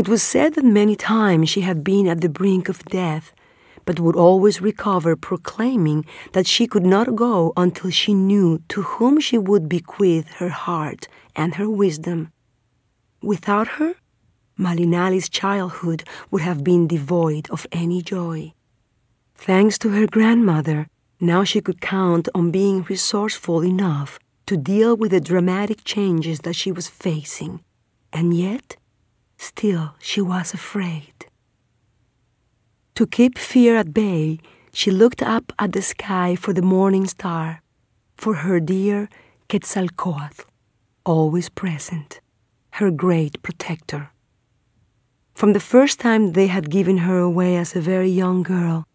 It was said that many times she had been at the brink of death, but would always recover, proclaiming that she could not go until she knew to whom she would bequeath her heart and her wisdom. Without her, Malinali's childhood would have been devoid of any joy. Thanks to her grandmother, now she could count on being resourceful enough to deal with the dramatic changes that she was facing, and yet, still she was afraid. To keep fear at bay, she looked up at the sky for the morning star, for her dear Quetzalcoatl, always present, her great protector. From the first time they had given her away as a very young girl,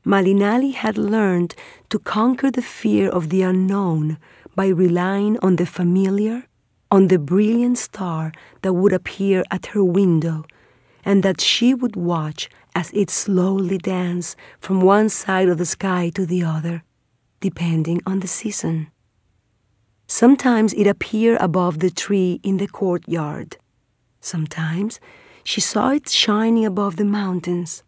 Malinali had learned to conquer the fear of the unknown by relying on the familiar, on the brilliant star that would appear at her window and that she would watch as it slowly danced from one side of the sky to the other, depending on the season. Sometimes it appeared above the tree in the courtyard. Sometimes she saw it shining above the mountains.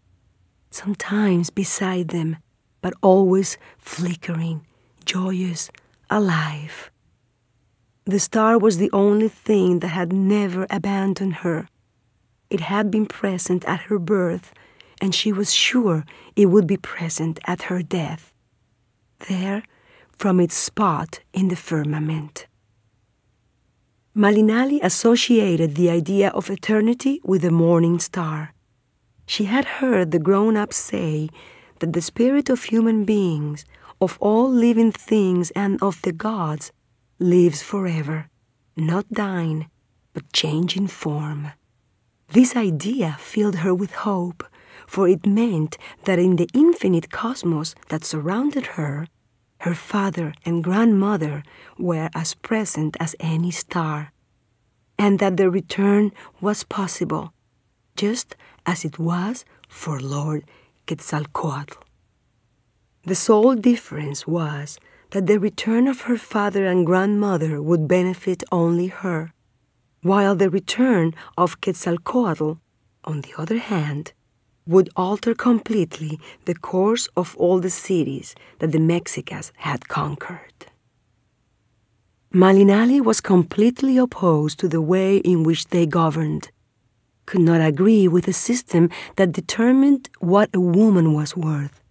Sometimes beside them, but always flickering, joyous, alive. The star was the only thing that had never abandoned her. It had been present at her birth, and she was sure it would be present at her death, there from its spot in the firmament. Malinali associated the idea of eternity with the morning star. She had heard the grown-ups say that the spirit of human beings, of all living things and of the gods, lives forever, not dying, but changing form. This idea filled her with hope, for it meant that in the infinite cosmos that surrounded her, her father and grandmother were as present as any star, and that the return was possible, just as it was for Lord Quetzalcoatl. The sole difference was that the return of her father and grandmother would benefit only her, while the return of Quetzalcoatl, on the other hand, would alter completely the course of all the cities that the Mexicas had conquered. Malinali was completely opposed to the way in which they governed, could not agree with a system that determined what a woman was worth,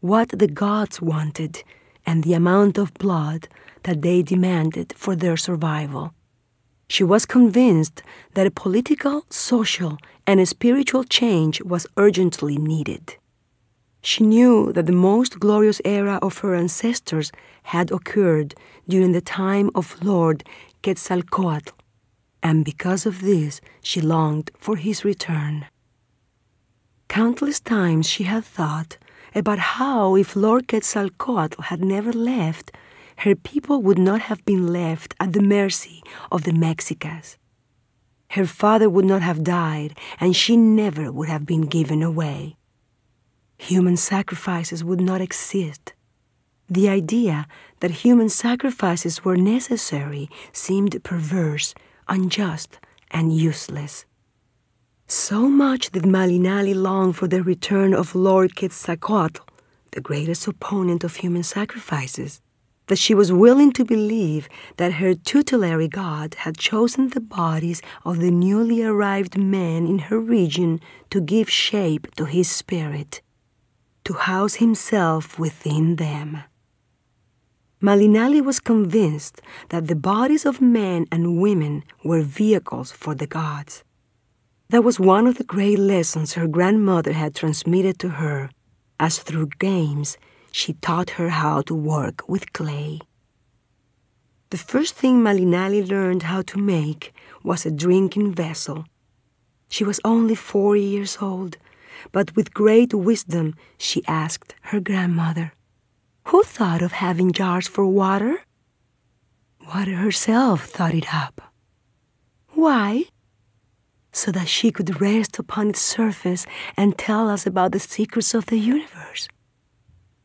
what the gods wanted, and the amount of blood that they demanded for their survival. She was convinced that a political, social, and a spiritual change was urgently needed. She knew that the most glorious era of her ancestors had occurred during the time of Lord Quetzalcoatl, and because of this she longed for his return. Countless times she had thought about how if Lord Quetzalcoatl had never left, her people would not have been left at the mercy of the Mexicas. Her father would not have died, and she never would have been given away. Human sacrifices would not exist. The idea that human sacrifices were necessary seemed perverse, unjust, and useless. So much did Malinali long for the return of Lord Quetzalcoatl, the greatest opponent of human sacrifices, that she was willing to believe that her tutelary god had chosen the bodies of the newly arrived men in her region to give shape to his spirit, to house himself within them. Malinali was convinced that the bodies of men and women were vehicles for the gods. That was one of the great lessons her grandmother had transmitted to her, as through games she taught her how to work with clay. The first thing Malinali learned how to make was a drinking vessel. She was only 4 years old, but with great wisdom she asked her grandmother, "Who thought of having jars for water?" Water herself thought it up. Why? So that she could rest upon its surface and tell us about the secrets of the universe.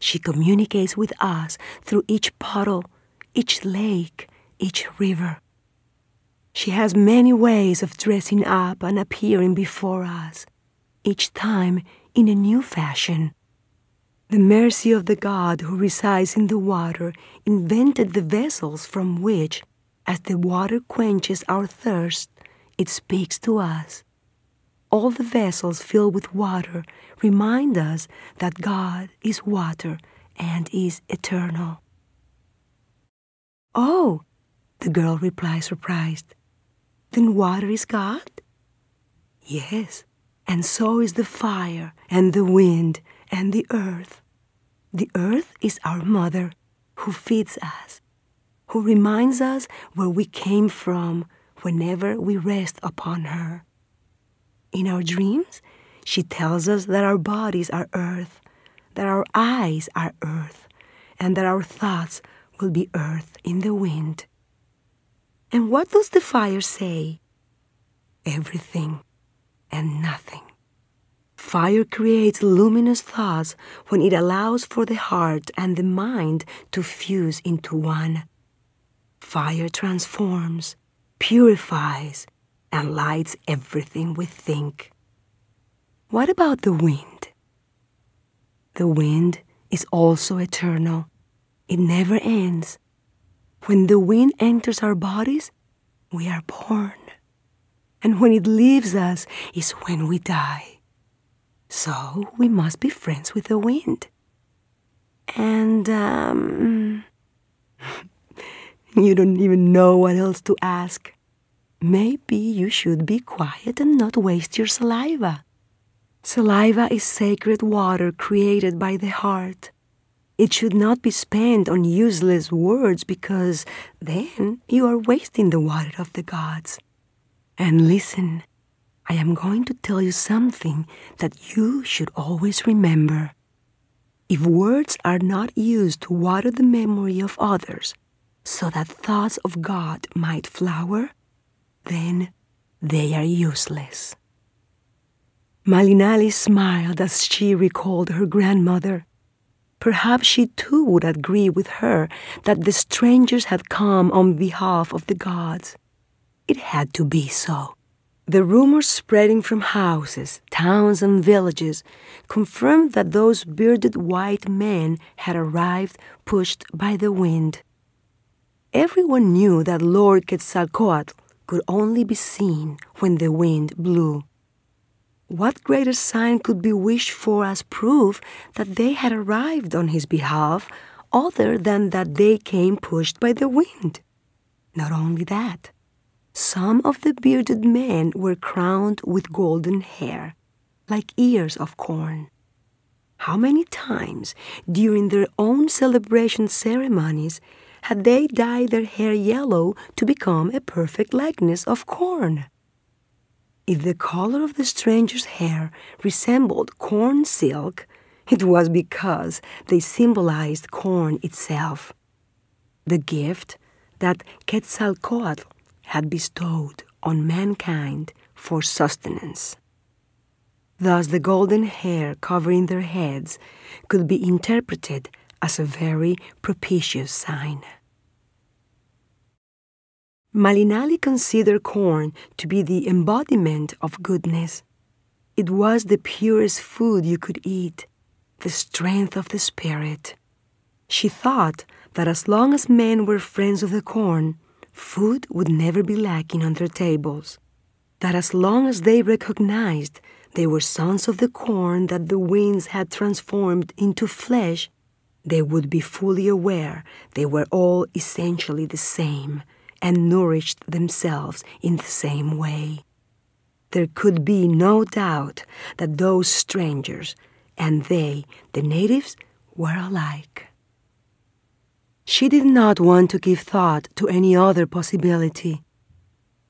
She communicates with us through each puddle, each lake, each river. She has many ways of dressing up and appearing before us, each time in a new fashion. The mercy of the God who resides in the water invented the vessels from which, as the water quenches our thirst, it speaks to us. All the vessels filled with water remind us that God is water and is eternal. "Oh," the girl replies, surprised. "Then water is God?" "Yes, and so is the fire and the wind and the earth. The earth is our mother, who feeds us, who reminds us where we came from whenever we rest upon her. In our dreams, she tells us that our bodies are earth, that our eyes are earth, and that our thoughts will be earth in the wind." "And what does the fire say?" "Everything and nothing. Fire creates luminous thoughts when it allows for the heart and the mind to fuse into one. Fire transforms, purifies, and lights everything we think." "What about the wind?" "The wind is also eternal. It never ends. When the wind enters our bodies, we are born. And when it leaves us is when we die. So we must be friends with the wind." And, you don't even know what else to ask. Maybe you should be quiet and not waste your saliva. Saliva is sacred water created by the heart. It should not be spent on useless words, because then you are wasting the water of the gods. And listen, I am going to tell you something that you should always remember. If words are not used to water the memory of others, so that thoughts of God might flower, then they are useless. Malinche smiled as she recalled her grandmother. Perhaps she too would agree with her that the strangers had come on behalf of the gods. It had to be so. The rumors spreading from houses, towns, and villages confirmed that those bearded white men had arrived pushed by the wind. Everyone knew that Lord Quetzalcoatl could only be seen when the wind blew. What greater sign could be wished for as proof that they had arrived on his behalf, other than that they came pushed by the wind? Not only that, some of the bearded men were crowned with golden hair, like ears of corn. How many times during their own celebration ceremonies had they dyed their hair yellow to become a perfect likeness of corn? If the color of the stranger's hair resembled corn silk, it was because they symbolized corn itself, the gift that Quetzalcoatl had bestowed on mankind for sustenance. Thus the golden hair covering their heads could be interpreted as a very propitious sign. Malinche considered corn to be the embodiment of goodness. It was the purest food you could eat, the strength of the spirit. She thought that as long as men were friends of the corn, food would never be lacking on their tables, that as long as they recognized they were sons of the corn that the winds had transformed into flesh, they would be fully aware they were all essentially the same and nourished themselves in the same way. There could be no doubt that those strangers and they, the natives, were alike. She did not want to give thought to any other possibility.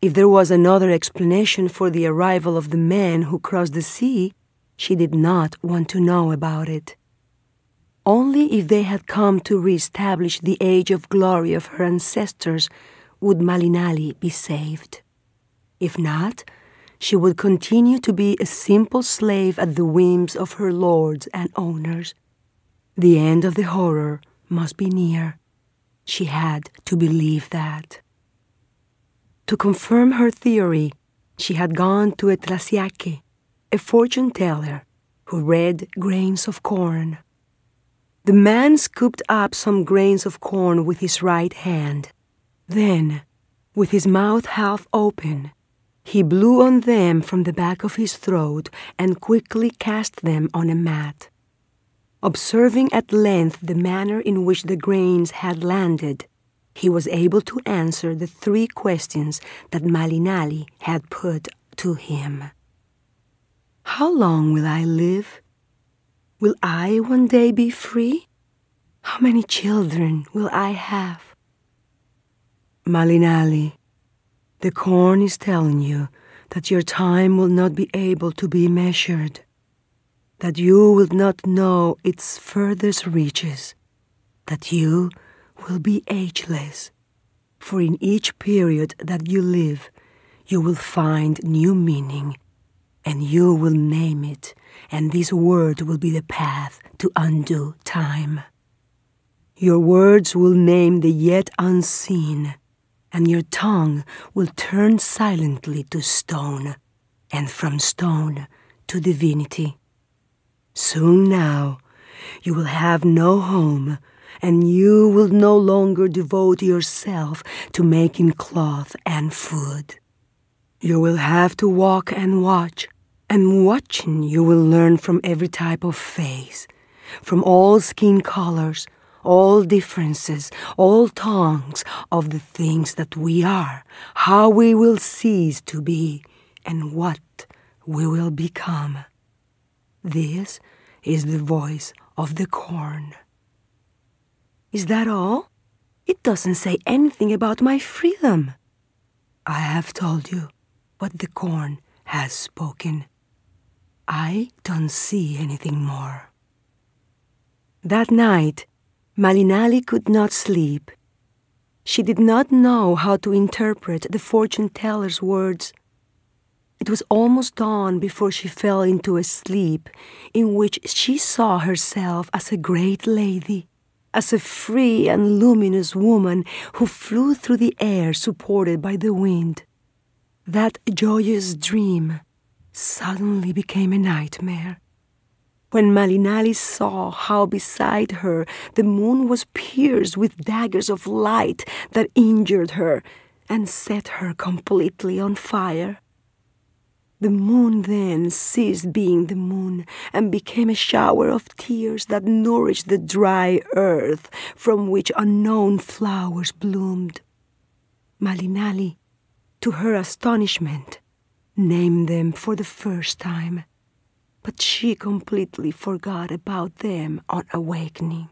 If there was another explanation for the arrival of the men who crossed the sea, she did not want to know about it. Only if they had come to re-establish the age of glory of her ancestors would Malinche be saved. If not, she would continue to be a simple slave at the whims of her lords and owners. The end of the horror must be near. She had to believe that. To confirm her theory, she had gone to a tlasiake, a fortune-teller who read grains of corn. The man scooped up some grains of corn with his right hand. Then, with his mouth half open, he blew on them from the back of his throat and quickly cast them on a mat. Observing at length the manner in which the grains had landed, he was able to answer the 3 questions that Malinali had put to him. How long will I live? Will I one day be free? How many children will I have? Malinali, the corn is telling you that your time will not be able to be measured, that you will not know its furthest reaches, that you will be ageless, for in each period that you live, you will find new meaning, and you will name it, and this word will be the path to undo time. Your words will name the yet unseen, and your tongue will turn silently to stone, and from stone to divinity. Soon now, you will have no home, and you will no longer devote yourself to making cloth and food. You will have to walk and watch, and watching you will learn from every type of face, from all skin colors, all differences, all tongues of the things that we are, how we will cease to be, and what we will become. This is the voice of the corn. Is that all? It doesn't say anything about my freedom. I have told you what the corn has spoken. I don't see anything more. That night, Malinali could not sleep. She did not know how to interpret the fortune-teller's words. It was almost dawn before she fell into a sleep in which she saw herself as a great lady, as a free and luminous woman who flew through the air supported by the wind. That joyous dream suddenly became a nightmare. When Malinali saw how beside her the moon was pierced with daggers of light that injured her and set her completely on fire. The moon then ceased being the moon and became a shower of tears that nourished the dry earth from which unknown flowers bloomed. Malinali, to her astonishment, named them for the first time, but she completely forgot about them on awakening.